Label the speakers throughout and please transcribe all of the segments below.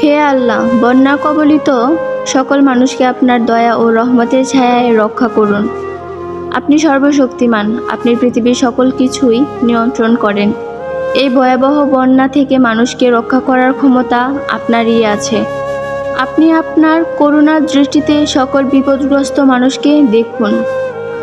Speaker 1: হে আল্লাহ, বন্যা কবলিত সকল মানুষকে আপনার দয়া ও রহমতের ছায়ায় রক্ষা করুন। আপনি সর্বশক্তিমান, আপনি পৃথিবীর সকল কিছুই নিয়ন্ত্রণ করেন। এই ভয়াবহ বন্যা থেকে মানুষকে রক্ষা করার ক্ষমতা আপনারই আছে। আপনি আপনার করুণার দৃষ্টিতে সকল বিপদগ্রস্ত মানুষকে দেখুন।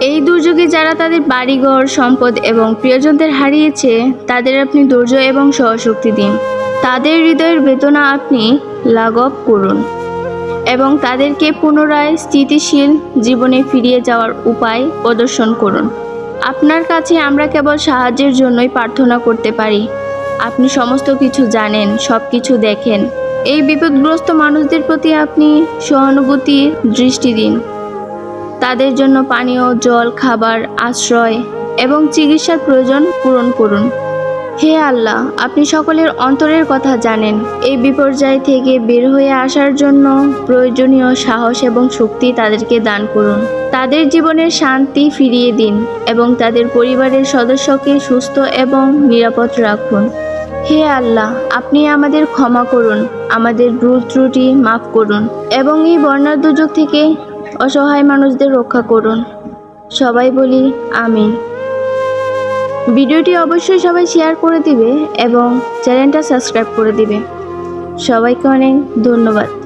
Speaker 1: এই দুর্যোগে যারা তাদের বাড়িঘর, সম্পদ এবং প্রিয়জনদের হারিয়েছে, তাদের আপনি ধৈর্য এবং সহশক্তি দিন। তাদের হৃদয়ের বেদনা আপনি লাঘব করুন এবং তাদেরকে পুনরায় স্থিতিশীল জীবনে ফিরিয়ে যাওয়ার উপায় প্রদর্শন করুন। আপনার কাছে আমরা কেবল সাহায্যের জন্যই প্রার্থনা করতে পারি। আপনি সমস্ত কিছু জানেন, সব কিছু দেখেন। এই বিপদগ্রস্ত মানুষদের প্রতি আপনি সহানুভূতির দৃষ্টি দিন। তাদের জন্য পানীয় জল, খাবার, আশ্রয় এবং চিকিৎসার প্রয়োজন পূরণ করুন। হে আল্লাহ, আপনি সকলের অন্তরের কথা জানেন। এই বিপর্যয় থেকে বের হয়ে আসার জন্য প্রয়োজনীয় সাহস এবং শক্তি তাদেরকে দান করুন। তাদের জীবনের শান্তি ফিরিয়ে দিন এবং তাদের পরিবারের সদস্যকে সুস্থ এবং নিরাপদ রাখুন। হে আল্লাহ, আপনি আমাদের ক্ষমা করুন, আমাদের ভুল ত্রুটি মাফ করুন এবং এই বন্যার দুর্যোগ থেকে অসহায় মানুষদের রক্ষা করুন। সবাই বলি আমিন। ভিডিওটি অবশ্যই সবাই শেয়ার করে দিবে এবং চ্যানেলটা সাবস্ক্রাইব করে দিবে। সবাইকে অনেক ধন্যবাদ।